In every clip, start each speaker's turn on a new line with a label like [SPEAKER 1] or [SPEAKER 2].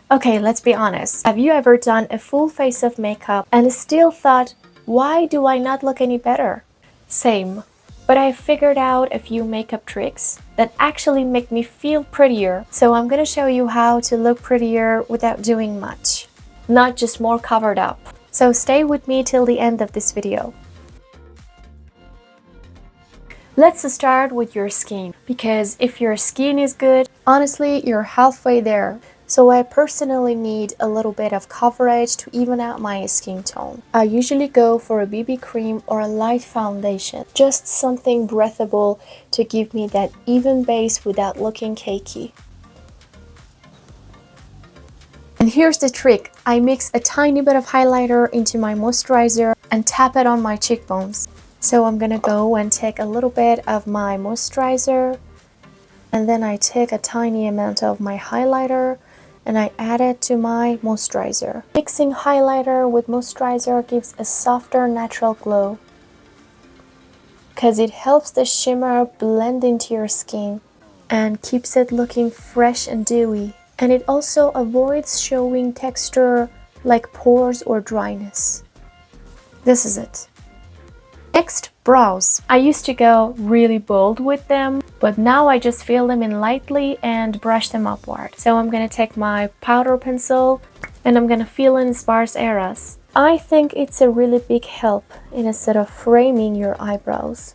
[SPEAKER 1] Okay, let's be honest. Have you ever done a full face of makeup and still thought, why do I not look any better? Same. But I figured out a few makeup tricks that actually make me feel prettier. So I'm gonna show you how to look prettier without doing much. Not just more covered up. So stay with me till the end of this video. Let's start with your skin, because if your skin is good, honestly, you're halfway there. So I personally need a little bit of coverage to even out my skin tone. I usually go for a BB cream or a light foundation, just something breathable to give me that even base without looking cakey. And here's the trick. I mix a tiny bit of highlighter into my moisturizer and tap it on my cheekbones. So I'm gonna go and take a little bit of my moisturizer, and then I take a tiny amount of my highlighter and I add it to my moisturizer. Mixing highlighter with moisturizer gives a softer, natural glow because it helps the shimmer blend into your skin and keeps it looking fresh and dewy. And it also avoids showing texture like pores or dryness. This is it. Next, brows. I used to go really bold with them, but now I just fill them in lightly and brush them upward. So I'm gonna take my powder pencil and I'm gonna fill in sparse areas. I think it's a really big help instead of framing your eyebrows.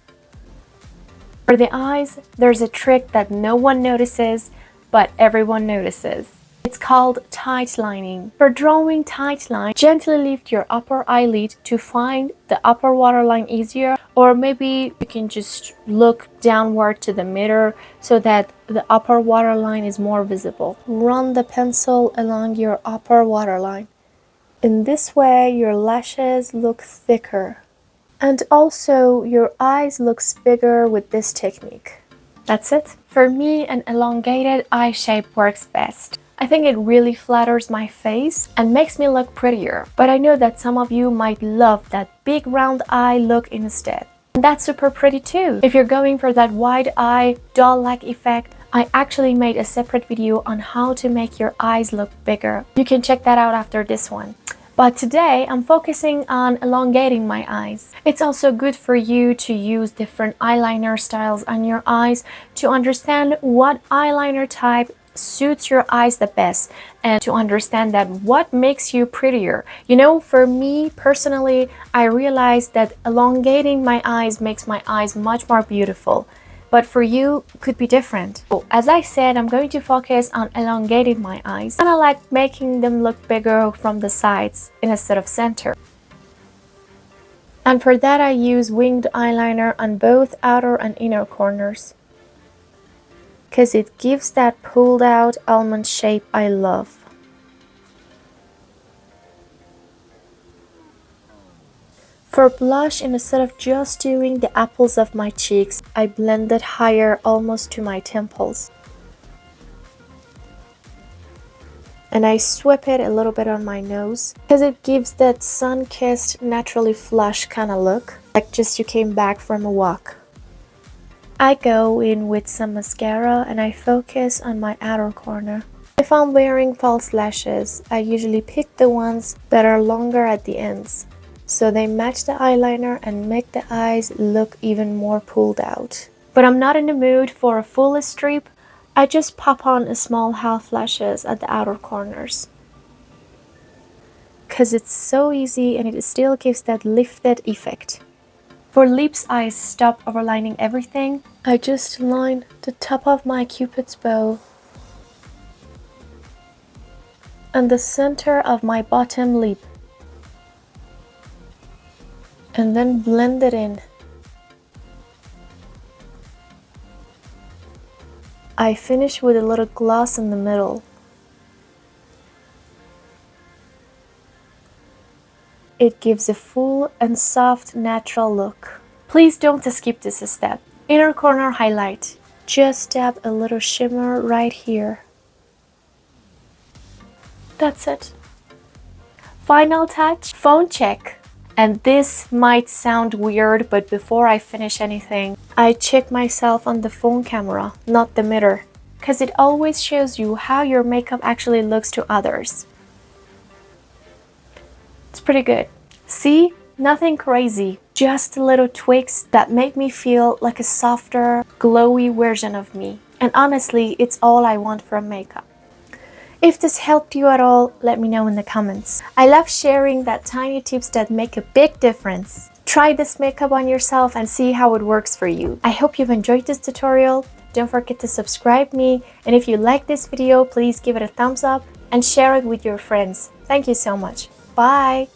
[SPEAKER 1] For the eyes, there's a trick that no one notices, but everyone notices. It's called tight lining. For drawing tight line, gently lift your upper eyelid to find the upper waterline easier, or maybe you can just look downward to the mirror so that the upper waterline is more visible. Run the pencil along your upper waterline. In this way, your lashes look thicker. And also, your eyes looks bigger with this technique. That's it. For me, an elongated eye shape works best. I think it really flatters my face and makes me look prettier. But I know that some of you might love that big round eye look instead. And that's super pretty too. If you're going for that wide eye, doll-like effect, I actually made a separate video on how to make your eyes look bigger. You can check that out after this one. But today I'm focusing on elongating my eyes. It's also good for you to use different eyeliner styles on your eyes to understand what eyeliner type suits your eyes the best, and to understand that what makes you prettier. You know, for me personally, I realized that elongating my eyes makes my eyes much more beautiful. But for you, it could be different. So, as I said, I'm going to focus on elongating my eyes. Kind of like making them look bigger from the sides instead of center. And for that, I use winged eyeliner on both outer and inner corners, because it gives that pulled out almond shape I love. For blush, instead of just doing the apples of my cheeks, I blend it higher almost to my temples. And I sweep it a little bit on my nose because it gives that sun-kissed, naturally flush kind of look, like just you came back from a walk. I go in with some mascara and I focus on my outer corner. If I'm wearing false lashes, I usually pick the ones that are longer at the ends, so they match the eyeliner and make the eyes look even more pulled out. But I'm not in the mood for a full strip. I just pop on a small half lashes at the outer corners, because it's so easy and it still gives that lifted effect. For lips, I stop overlining everything. I just line the top of my cupid's bow and the center of my bottom lip, and then blend it in. I finish with a little gloss in the middle. It gives a full and soft, natural look. Please don't skip this step. Inner corner highlight. Just dab a little shimmer right here. That's it. Final touch, phone check. And this might sound weird, but before I finish anything, I check myself on the phone camera, not the mirror. because it always shows you how your makeup actually looks to others. It's pretty good. See? Nothing crazy, just little tweaks that make me feel like a softer, glowy version of me. And honestly, it's all I want from makeup. If this helped you at all, let me know in the comments. I love sharing that tiny tips that make a big difference. Try this makeup on yourself and see how it works for you. I hope you've enjoyed this tutorial. Don't forget to subscribe me, and if you like this video, please give it a thumbs up and share it with your friends. Thank you so much. Bye!